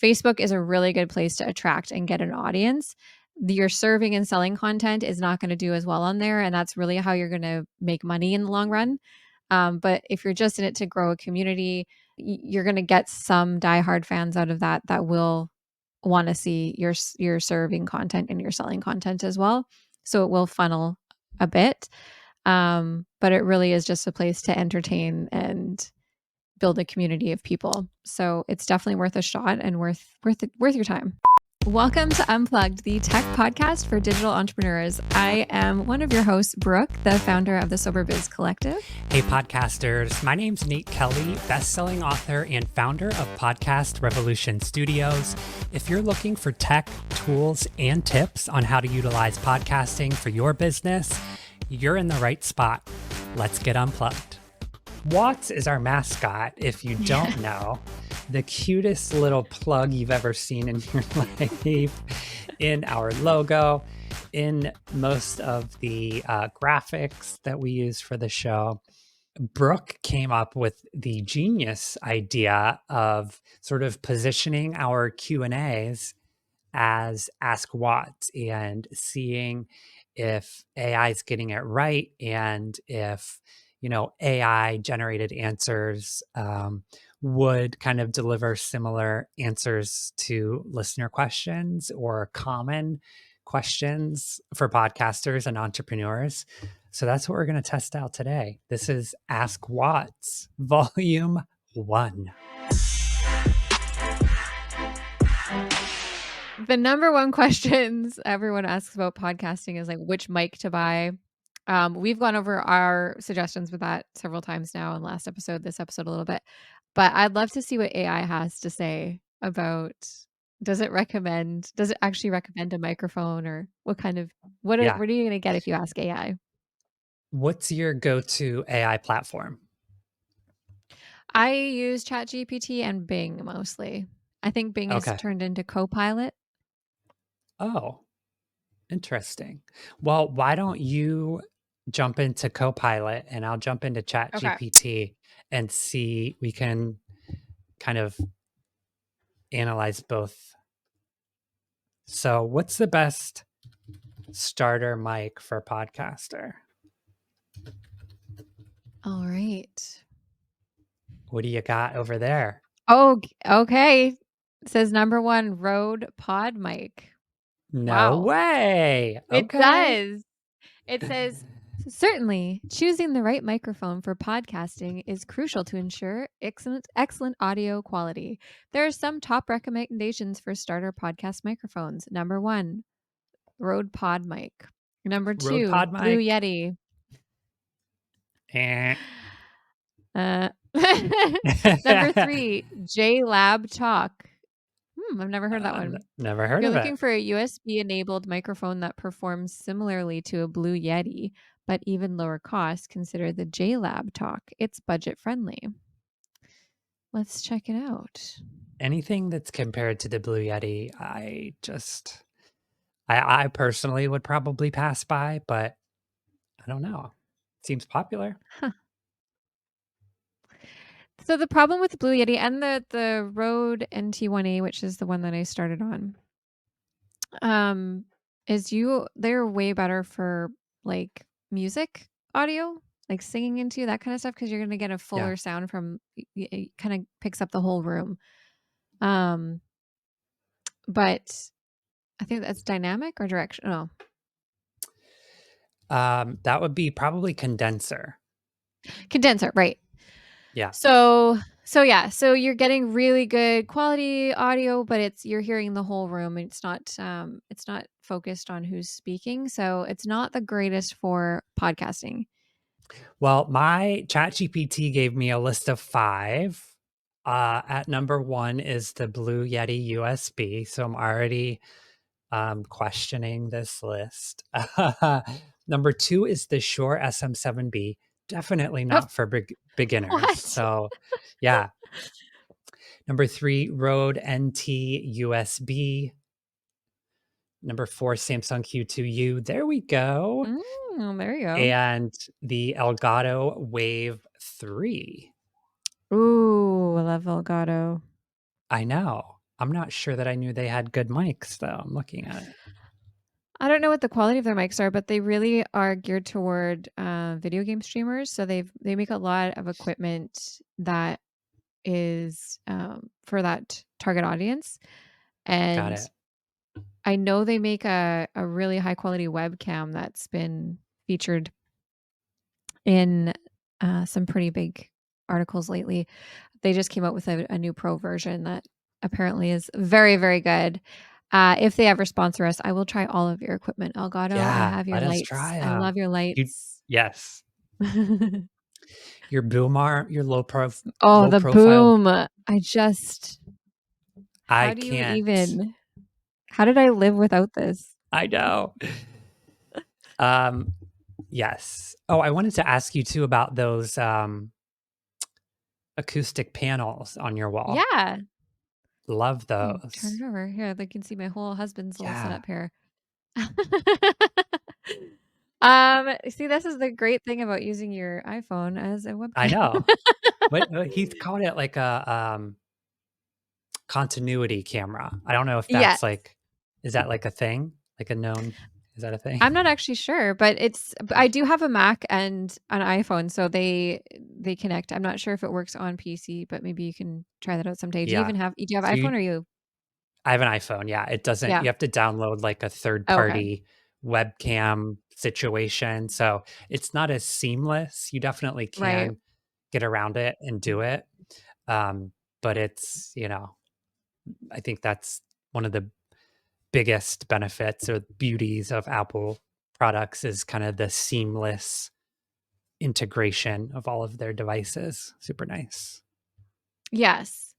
Facebook is a really good place to attract and get an audience. Your serving and selling content is not going to do as well on there, and that's really how you're going to make money in the long run. But if you're just in it to grow a community, you're going to get some diehard fans out of that will want to see your serving content and your selling content as well. So it will funnel a bit. But it really is just a place to entertain and build a community of people. So it's definitely worth a shot and worth your time. Welcome to Unplugged, the tech podcast for digital entrepreneurs. I am one of your hosts, Brooke, the founder of the Sober Biz Collective. Hey, podcasters. My name's Nate Kelly, best-selling author and founder of Podcast Revolution Studios. If you're looking for tech, tools, and tips on how to utilize podcasting for your business, you're in the right spot. Let's get unplugged. Watts is our mascot, if you don't know. The cutest little plug you've ever seen in your life, in our logo, in most of the graphics that we use for the show. Brooke came up with the genius idea of sort of positioning our Q&As as Ask Watts and seeing if AI is getting it right and if, AI generated answers would kind of deliver similar answers to listener questions or common questions for podcasters and entrepreneurs. So that's what we're going to test out today. This is Ask Watts, Volume 1. The number one questions everyone asks about podcasting is like which mic to buy. We've gone over our suggestions with that several times now in last episode, this episode a little bit. But I'd love to see what AI has to say about does it actually recommend a microphone or what are you going to get if you ask AI? What's your go-to AI platform? I use ChatGPT and Bing mostly. I think Bing is turned into Copilot. Oh, interesting. Well, why don't you jump into Copilot and I'll jump into ChatGPT and see, we can kind of analyze both. So what's the best starter mic for podcaster? All right. What do you got over there? Oh, okay. It says number 1 Rode Pod mic. No way. It does. It says, certainly, choosing the right microphone for podcasting is crucial to ensure excellent audio quality. There are some top recommendations for starter podcast microphones. Number 1, Rode Pod mic. Number 2, Pod Blue mic. Yeti. Number 3, JLab Talk. I've never heard that one. Never heard of it. If you're looking for a USB-enabled microphone that performs similarly to a Blue Yeti, but even lower cost, consider the JLab Talk. It's budget-friendly. Let's check it out. Anything that's compared to the Blue Yeti, I personally would probably pass by, but I don't know. It seems popular. Huh. So the problem with the Blue Yeti and the Rode NT1A, which is the one that I started on, they're way better for like music audio, like singing into that kind of stuff, because you're going to get a fuller sound from it kind of picks up the whole room. But I think that's dynamic or directional. That would be probably condenser. Condenser, right. Yeah. So you're getting really good quality audio, but you're hearing the whole room. It's not focused on who's speaking. So it's not the greatest for podcasting. Well, my ChatGPT gave me a list of 5. At number 1 is the Blue Yeti USB. So I'm already questioning this list. Number 2 is the Shure SM7B. Definitely not for beginners. What? So yeah. Number 3, Rode NT USB. Number 4, Samsung Q2U. There we go. There you go. And the Elgato Wave 3. Ooh, I love Elgato. I know. I'm not sure that I knew they had good mics, though. I'm looking at it. I don't know what the quality of their mics are, but they really are geared toward, video game streamers, so they make a lot of equipment that is, for that target audience, Got and it. I know they make a really high quality webcam that's been featured in, some pretty big articles lately. They just came out with a new pro version that apparently is very, very good. If they ever sponsor us, I will try all of your equipment, Elgato. I Yeah, have your let us lights. try, I love your you lights. yes. Your boom arm, your Oh, low the profile. boom. I How do you can't. even how did I live without this? I know. Um, yes. Oh, I wanted to ask you too about those, acoustic panels on your wall. Yeah. Love Let me turn those. it over. Here, they can see my whole husband's little Yeah, setup here. See, this is the great thing about using your iPhone as a I webcam. know. What he's called it like a, continuity camera. I don't know if Yes. that's like is that like a thing? Like a known is that a thing? I'm not actually sure, but I do have a Mac and an iPhone, so they connect. I'm not sure if it works on PC, but maybe you can try that out someday. Yeah. Do you have So iPhone you or you? I have an iPhone, yeah, it doesn't Yeah. you have to download like a third Oh, okay. party webcam situation, so it's not as seamless. You definitely Right. can get around it and do it, um, but it's, I think that's one of the biggest benefits or beauties of Apple products is kind of the seamless integration of all of their devices. Super nice. Yes.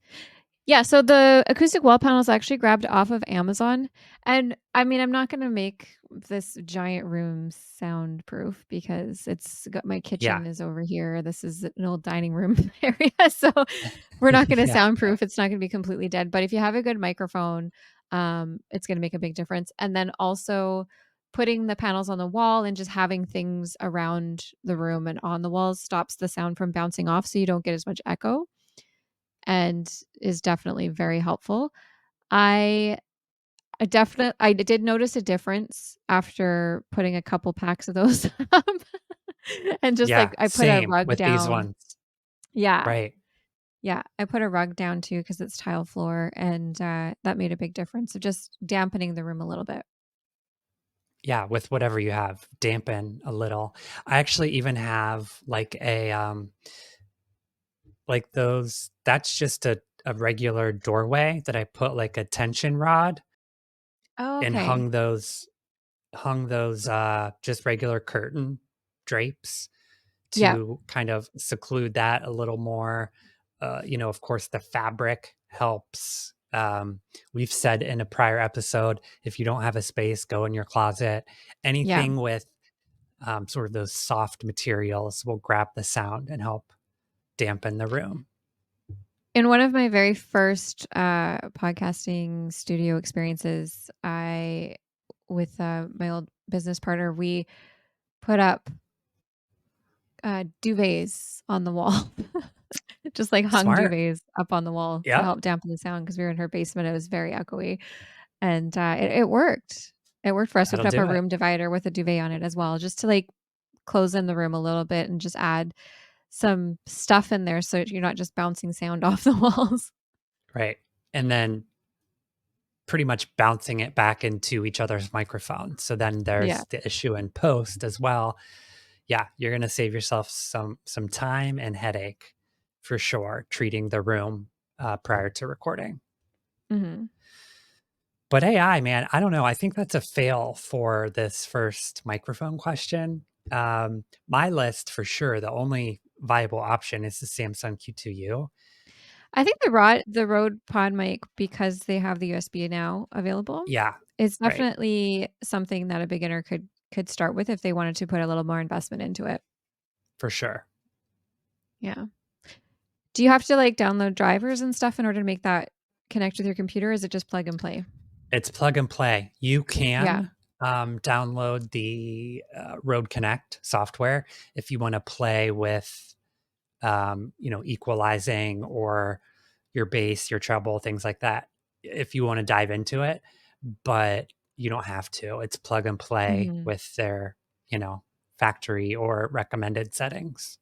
Yeah, so the acoustic wall panels I actually grabbed off of Amazon, and I mean, I'm not gonna make this giant room soundproof because it's got my Yeah. kitchen is over here. This is an old dining room area, so we're not gonna Yeah. soundproof. It's not gonna be completely dead, but if you have a good microphone, it's gonna make a big difference. And then also putting the panels on the wall and just having things around the room and on the walls stops the sound from bouncing off so you don't get as much echo and is definitely very helpful. I I did notice a difference after putting a couple packs of those up and just, Yeah. like, I put a Same rug with these down. ones. Yeah, Right. yeah, I put a rug down too because it's tile floor, and, that made a big difference of just dampening the room a little bit. Yeah. With whatever you have, dampen a little. I actually even have like like those, that's just a regular doorway that I put like a tension rod Oh, and okay. hung those just regular curtain drapes Yeah, to kind of seclude that a little more. Of course, the fabric helps. We've said in a prior episode, if you don't have a space, go in your closet. yeah. Anything with sort of those soft materials will grab the sound and help dampen the room. In one of my very first, podcasting studio experiences, with, my old business partner, we put up, duvets on the wall. Just, like, hung Smart. duvets up on the wall to Yep. help dampen the sound because we were in her basement, it was very echoey, and, it worked. It worked for us. We That'll put up a do it. room divider with a duvet on it as well, just to, like, close in the room a little bit and just add some stuff in there so you're not just bouncing sound off the walls. Right. And then pretty much bouncing it back into each other's microphones. So then Yeah. there's the issue in post as well. Yeah, you're gonna save yourself some time and headache for sure, treating the room prior to recording. Mhm. But AI, man, I don't know. I think that's a fail for this first microphone question. My list for sure, the only viable option is the Samsung Q2U. I think the Rode Pod mic, because they have the USB now available, Yeah, is right, definitely something that a beginner could start with if they wanted to put a little more investment into it. for sure. Yeah. Do you have to, like, download drivers and stuff in order to make that connect with your computer, or is it just plug and play? It's plug and play. You Yeah. can download the Rode Connect software if you want to play with, equalizing or your bass, your treble, things like that. if you want to dive into it, but you don't have to. It's plug and play Mhm. with their, you know, factory or recommended settings.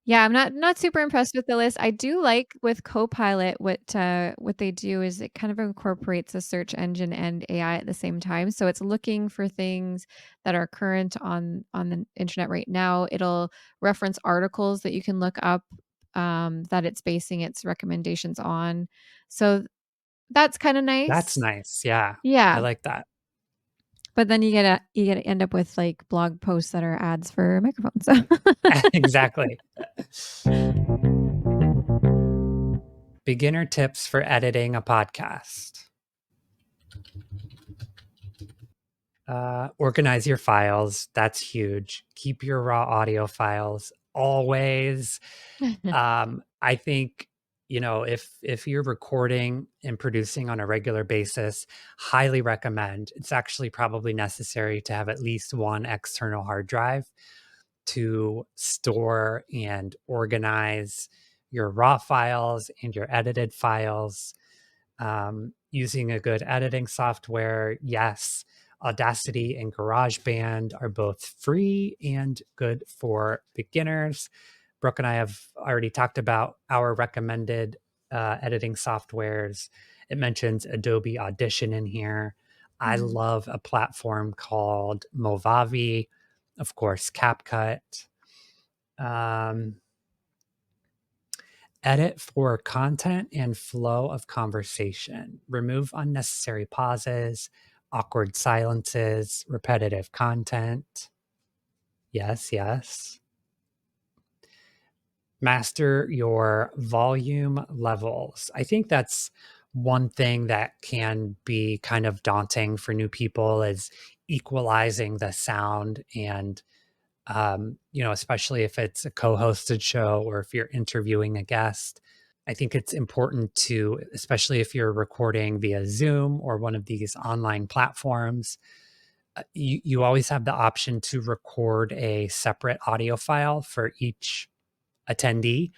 Yeah, I'm not super impressed with the list. I do like with Copilot what they do is it kind of incorporates a search engine and AI at the same time. So it's looking for things that are current on the internet right now. It'll reference articles that you can look up that it's basing its recommendations on. So that's kind of That's nice. nice. Yeah. I Yeah. like that. But then you get to end up with like blog posts that are ads for microphones. Exactly. Beginner tips for editing a podcast. Organize your files. That's huge. Keep your raw audio files always. I think, you know, if you're recording and producing on a regular basis, highly recommend. It's actually probably necessary to have at least one external hard drive to store and organize your raw files and your edited files. Using a good editing software, yes, Audacity and GarageBand are both free and good for beginners. Brooke and I have already talked about our recommended editing softwares. It mentions Adobe Audition in here. I Mhm. love a platform called Movavi, of course, CapCut. Um, Edit for content and flow of conversation. Remove unnecessary pauses, awkward silences, repetitive content. Yes, yes. Master your volume levels. I think that's one thing that can be kind of daunting for new people is equalizing the sound and you know, especially if it's a co-hosted show or if you're interviewing a guest. I think it's important to, especially if you're recording via Zoom or one of these online platforms, you always have the option to record a separate audio file for each attendee.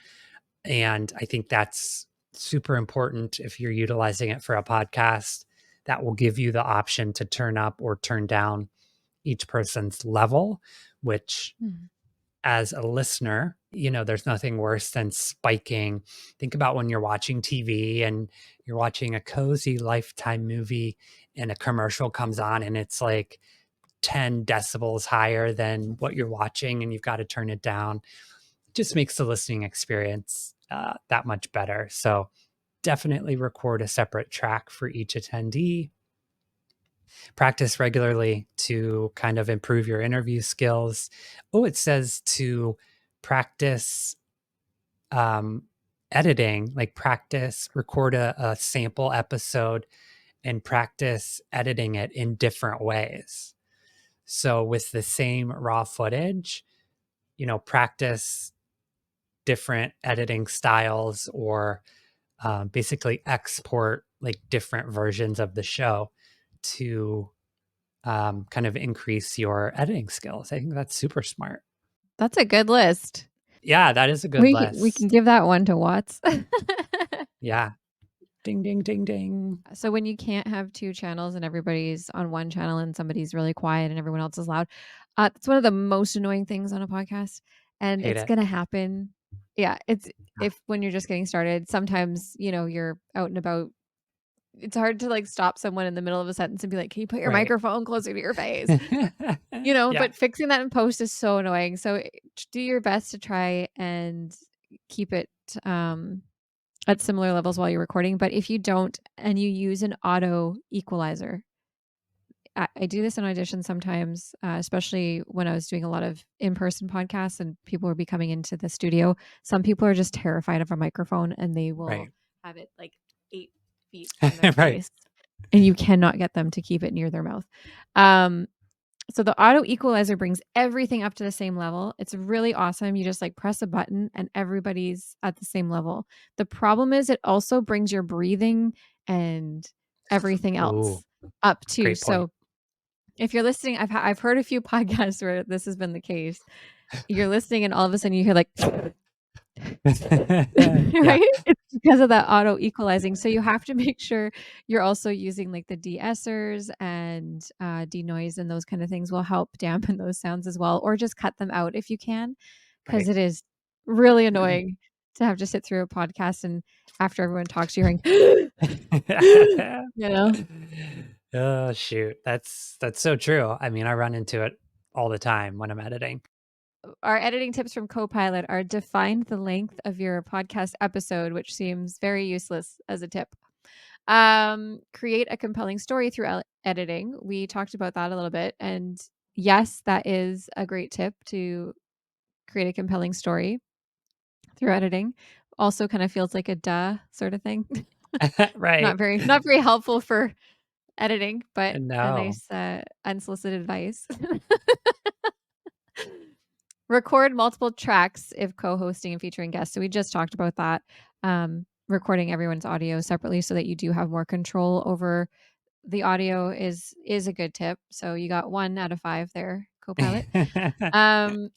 And I think that's super important if you're utilizing it for a podcast. That will give you the option to turn up or turn down each person's level, which Mhm. as a listener, you know, there's nothing worse than spiking. Think about when you're watching TV and you're watching a cozy Lifetime movie and a commercial comes on and it's like 10 decibels higher than what you're watching and you've got to turn it down. It just makes the listening experience that much better. So definitely record a separate track for each attendee. Practice regularly to kind of improve your interview skills. Oh, it says to practice um, editing, like practice, record a sample episode and practice editing it in different ways. So, with the same raw footage, you know, practice different editing styles or basically export like different versions of the show to kind of increase your editing skills. I think that's super smart. That's a good list. Yeah, that is a good We can list. give that one to Watts. Yeah. Ding, ding, ding, ding. So when you can't have 2 channels and everybody's on one channel and somebody's really quiet and everyone else is loud, it's one of the most annoying things on a podcast, and Hate it's it. gonna happen. Yeah, it's Yeah. if when you're just getting started, sometimes, you're out and about, it's hard to, like, stop someone in the middle of a sentence and be like, "Can you put your Right. microphone closer to your face?" Yeah. But fixing that in post is so annoying. So, do your best to try and keep it, um at similar levels while you're recording, but if you don't and you use an auto equalizer, I do this in auditions sometimes, especially when I was doing a lot of in-person podcasts and people would be coming into the studio. Some people are just terrified of a microphone and they will Right. have it like 8 feet from their Right. face, and you cannot get them to keep it near their mouth. Um, so the auto equalizer brings everything up to the same level. It's really awesome. You just like press a button and everybody's at the same level. The problem is it also brings your breathing and everything Ooh, else up too. great point. So if you're listening, I've heard a few podcasts where this has been the case. You're listening and all of a sudden you hear like Yeah. Right? It's because of that auto equalizing. So you have to make sure you're also using like the de-essers and denoise and those kind of things will help dampen those sounds as well, or just cut them out if you can, because Right. it is really annoying to have to sit through a podcast and after everyone talks, you're hearing, you know? Oh, shoot. That's so true. I mean, I run into it all the time when I'm editing. Our editing tips from Copilot are define the length of your podcast episode, which seems very useless as a tip. Create a compelling story through editing. We talked about that a little bit. And yes, that is a great tip to create a compelling story through editing. Also kind of feels like a duh sort of thing. Right. Not very helpful for editing, but a No. nice unsolicited advice. Record multiple tracks if co-hosting and featuring guests. So we just talked about that. Recording everyone's audio separately so that you do have more control over the audio is a good tip. So you got 1 out of 5 there, Copilot. Um,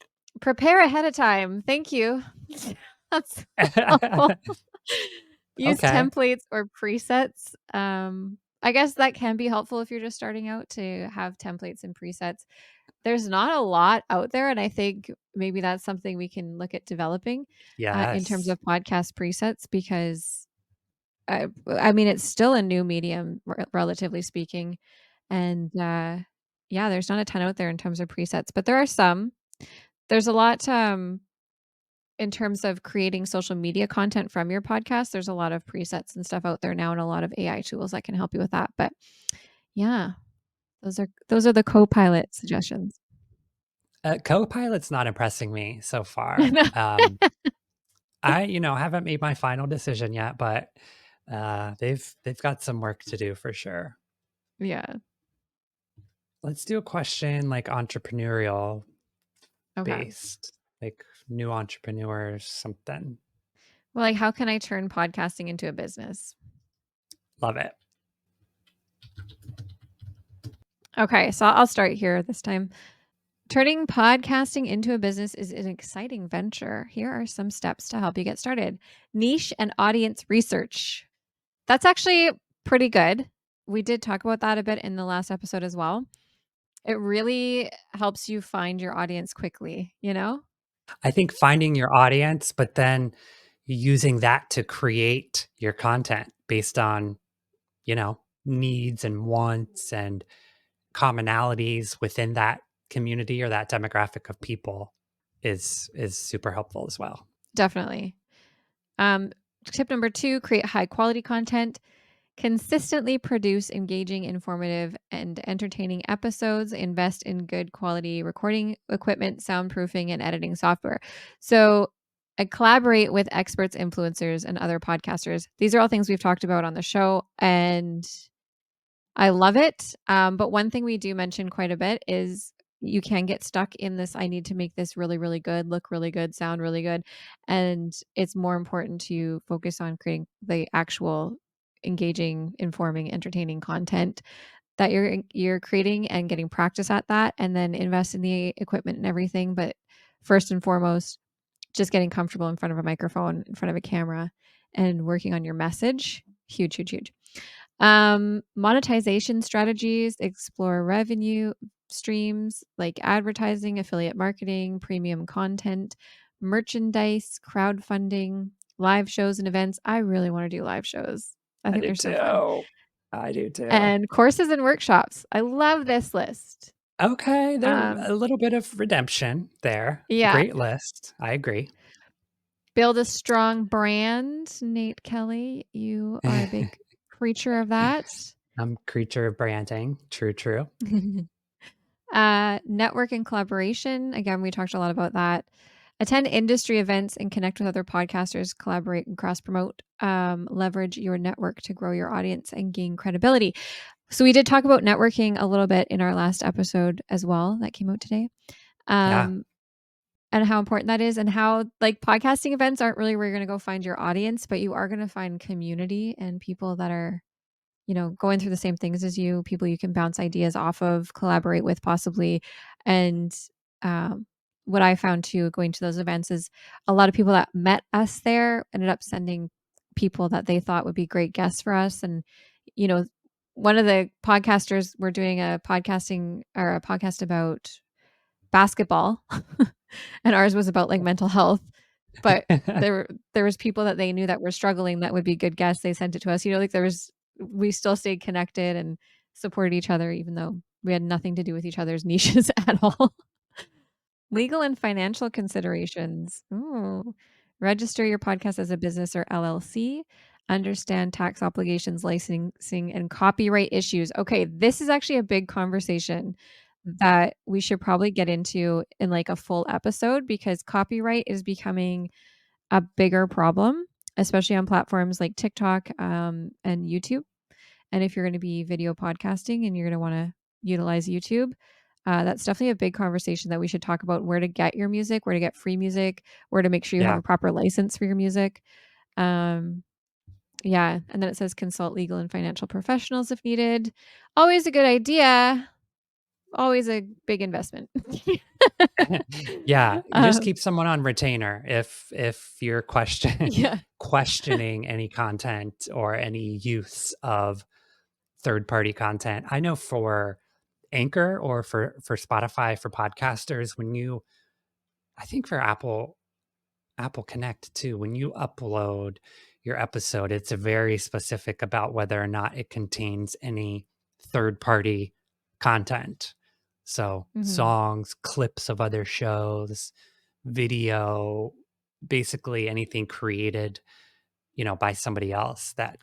prepare ahead of time. Thank you. That's helpful. Use Okay. templates or presets. I guess that can be helpful if you're just starting out to have templates and presets. There's not a lot out there, and I think maybe that's something we can look at developing, in terms Yes. of podcast presets because I mean, it's still a new medium relatively speaking, and, yeah, there's not a ton out there in terms of presets, but there are some. There's a lot, in terms of creating social media content from your podcast, there's a lot of presets and stuff out there now and a lot of AI tools that can help you with that, but yeah, those are the Copilot suggestions. Copilot's not impressing me so far. No. I haven't made my final decision yet, but they've got some work to do for sure. Yeah, Let's do a question like entrepreneurial okay. based, like new entrepreneurs, something. Well, like, how can I turn podcasting into a business? Love it. Okay, so I'll start here this time. Turning podcasting into a business is an exciting venture. Here are some steps to help you get started. Niche and audience research. That's actually pretty good. We did talk about that a bit in the last episode as well. It really helps you find your audience quickly, you know? I think finding your audience, but then using that to create your content based on, needs and wants and commonalities within that community or that demographic of people is super helpful as well. Definitely. Um, tip number 2, create high quality content. Consistently produce engaging, informative, and entertaining episodes. Invest in good quality recording equipment, soundproofing, and editing software. So, collaborate with experts, influencers, and other podcasters. These are all things we've talked about on the show, and I love it. But one thing we do mention quite a bit is you can get stuck in this I need to make this really, really good, look really good, sound really good. And it's more important to focus on creating the actual engaging, informing, entertaining content that you're creating and getting practice at that and then invest in the equipment and everything. But first and foremost, just getting comfortable in front of a microphone, in front of a camera, and working on your message. Huge, huge, huge. Monetization strategies, explore revenue streams like advertising, affiliate marketing, premium content, merchandise, crowdfunding, live shows and events. I really want to do live shows. I I think do they're so fun. too. I do too. And courses and workshops. I love this list. Okay, there Um, a little bit of redemption there. yeah, Great list. I agree. build a strong brand. Nate Kelly, you are a big preacher of that. I'm creature of branding. True, true. Network and collaboration. Again, we talked a lot about that. Attend industry events and connect with other podcasters, collaborate and cross promote. Leverage your network to grow your audience and gain credibility. So, we did talk about networking a little bit in our last episode as well that came out today. Yeah. Um, and how important that is, and how like podcasting events aren't really where you're going to go find your audience, but you are going to find community and people that are going through the same things as you, people you can bounce ideas off of, collaborate with possibly, and um, what I found too going to those events is a lot of people that met us there ended up sending people that they thought would be great guests for us. And, you know, one of the podcasters were doing a podcast about basketball and ours was about like mental health. But there was people that they knew that were struggling that would be good guests. They sent it to us. You know, like we still stayed connected and supported each other even though we had nothing to do with each other's niches at all. Legal and financial considerations. Ooh. Register your podcast as a business or LLC. Understand tax obligations, licensing, and copyright issues. Okay, this is actually a big conversation that we should probably get into in like a full episode because copyright is becoming a bigger problem, especially on platforms like TikTok and YouTube. And if you're going to be video podcasting and you're going to want to utilize YouTube, that's definitely a big conversation that we should talk about where to get your music, where to get free music, where to make sure you have Yeah. a proper license for your music. Um, yeah. And then it says consult legal and financial professionals if needed. Always a good idea. Always a big investment. Yeah, just um, keep someone on retainer if you're yeah. questioning any content or any use of third-party content. I know for Anchor or for Spotify for podcasters, when you I think for Apple Connect too, when you upload your episode, it's very specific about whether or not it contains any third party content. So, Hmm. songs, clips of other shows, video, basically anything created, by somebody else that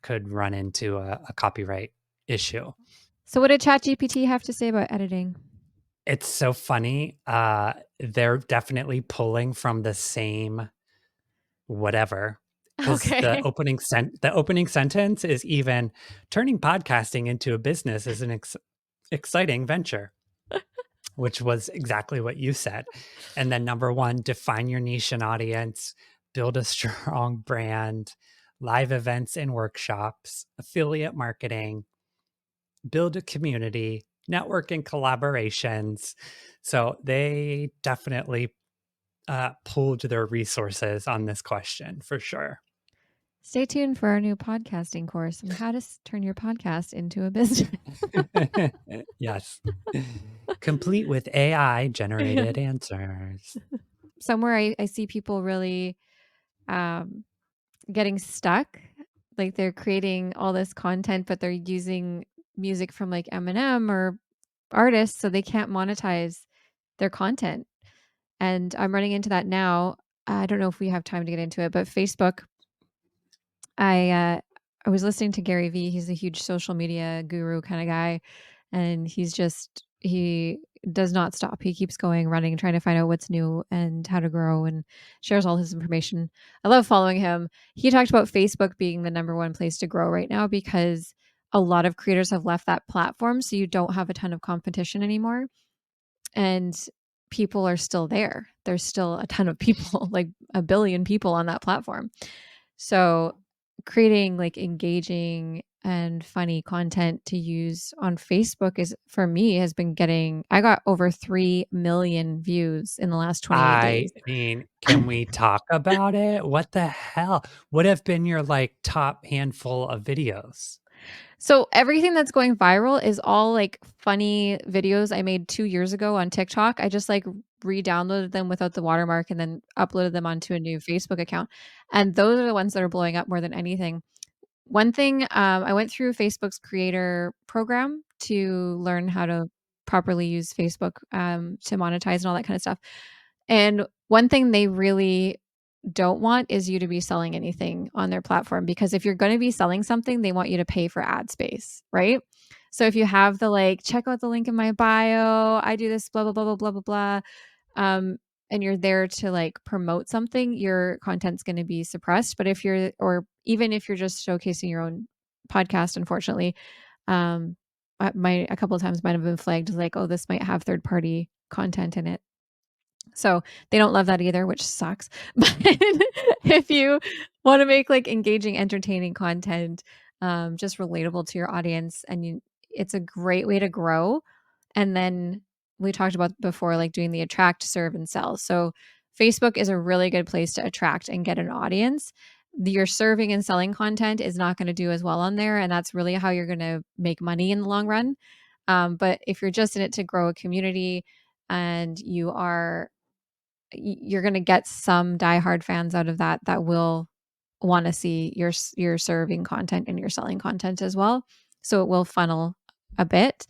could run into a copyright issue. So, what did ChatGPT have to say about editing? It's so funny. They're definitely pulling from the same whatever, because Okay. the opening sentence is even turning podcasting into a business is an exciting venture, which was exactly what you said. And then number 1, define your niche and audience, build a strong brand, live events and workshops, affiliate marketing, build a community, network and collaborations. So they definitely pooled their resources on this question for sure. Stay tuned for our new podcasting course on how to turn your podcast into a business. Yes. Complete with AI Yeah. generated answers. Somewhere I see people really um, getting stuck. Like they're creating all this content, but they're using music from like Eminem or artists, so they can't monetize their content. And I'm running into that now. I don't know if we have time to get into it, but Facebook I, uh, I was listening to Gary Vee. He's a huge social media guru kind of guy, and he does not stop. He keeps going, running, trying to find out what's new and how to grow and shares all his information. I love following him. He talked about Facebook being the number one place to grow right now because a lot of creators have left that platform, so you don't have a ton of competition anymore. And people are still there. There's still a ton of people, like a billion people on that platform. So creating like engaging and funny content to use on Facebook is for me has been getting I got over 3 million views in the last 28 I days. mean, can we talk about it? What the hell? What have been your like top handful of videos? So everything that's going viral is all like funny videos I made 2 years ago on TikTok. I just like re-downloaded them without the watermark and then uploaded them onto a new Facebook account. And those are the ones that are blowing up more than anything. One thing, I went through Facebook's creator program to learn how to properly use Facebook, to monetize and all that kind of stuff. And one thing they really don't want is you to be selling anything on their platform because if you're going to be selling something, they want you to pay for ad space, right? So if you have the like, check out the link in my bio, I do this, blah, blah, blah, blah, blah, blah, blah. And you're there to like promote something, your content's going to be suppressed. But if you're, or even if you're just showcasing your own podcast, unfortunately, um, a couple of times might have been flagged as like, oh, this might have third party content in it. So they don't love that either, which sucks. But if you want to make like engaging, entertaining content, just relatable to your audience, and it's a great way to grow. And then we talked about before, like doing the attract, serve, and sell. So Facebook is a really good place to attract and get an audience. Your serving and selling content is not going to do as well on there, and that's really how you're going to make money in the long run. But if you're just in it to grow a community and you're going to get some diehard fans out of that will want to see your serving content and your selling content as well. So it will funnel a bit.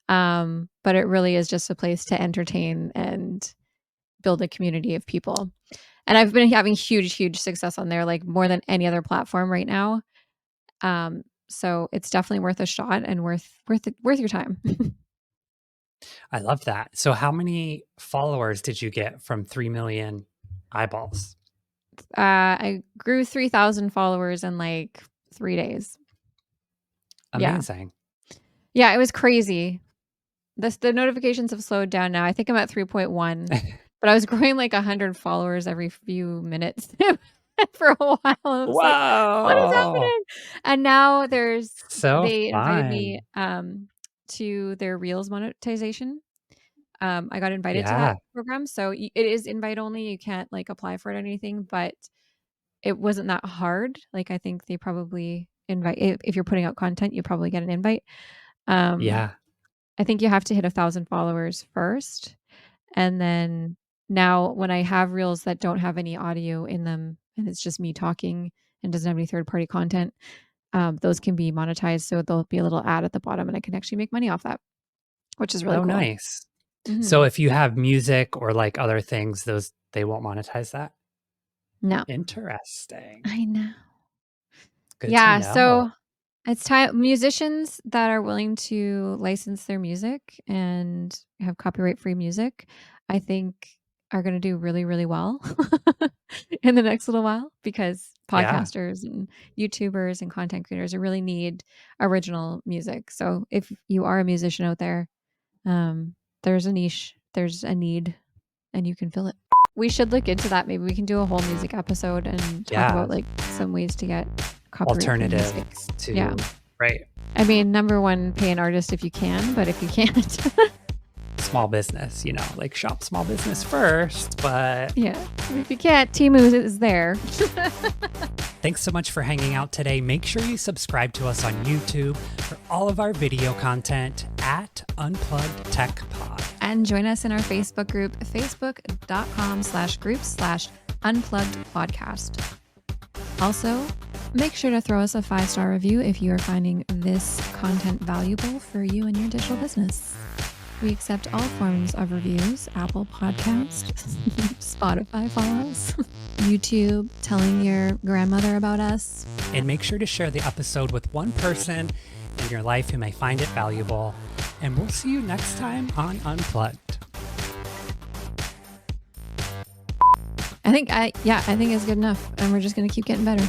But it really is just a place to entertain and build a community of people. And I've been having huge success on there, like more than any other platform right now. So it's definitely worth a shot and worth your time. I love that. So how many followers did you get from 3 million eyeballs? I grew 3,000 followers in like 3 days. Yeah. Amazing. Yeah, it was crazy. The notifications have slowed down now. I think I'm at 3.1, but I was growing like 100 followers every few minutes for a while. I was like, "What is Whoa. happening?" And now So they invited me fun. to their Reels monetization. I got invited to that Yeah. program, so it is invite only. You can't like apply for it or anything, but it wasn't that hard. Like I think they probably invite if you're putting out content, you probably get an invite. Um, Yeah. I think you have to hit 1,000 followers first. And then now when I have reels that don't have any audio in them and it's just me talking and doesn't have any third party content, those can be monetized. So there'll be a little ad at the bottom and I can actually make money off that, which is really Oh, cool. nice. So Mhm. if you have music or like other things, those they won't monetize that? No, Interesting. I know. Good to Yeah. know. So it's time musicians that are willing to license their music and have copyright free music, I think are going to do really well in the next little while because Yeah. podcasters and YouTubers and content creators really need original music. So if you are a musician out there, there's a niche, there's a need, and you can fill it. We should look into that. Maybe we can do a whole music episode and talk Yeah. about like some ways to get copyright free music. Alternatives Yeah. to right. I mean, number one, pay an artist if you can, but if you can't, Small business, like shop small business first, but yeah, if you can't, Timu is there. thanks so much for hanging out today. Make sure you subscribe to us on YouTube for all of our video content at Unplugged Tech Pod. And join us in our Facebook group, facebook.com/groups/unplugged podcast. Also, make sure to throw us a 5-star review if you are finding this content valuable for you and your digital business. We accept all forms of reviews, Apple Podcast, Spotify follows, YouTube, telling your grandmother about us. And make sure to share the episode with one person in your life who may find it valuable. And we'll see you next time on Unplugged. I think it's good enough, and we're just going to keep getting better.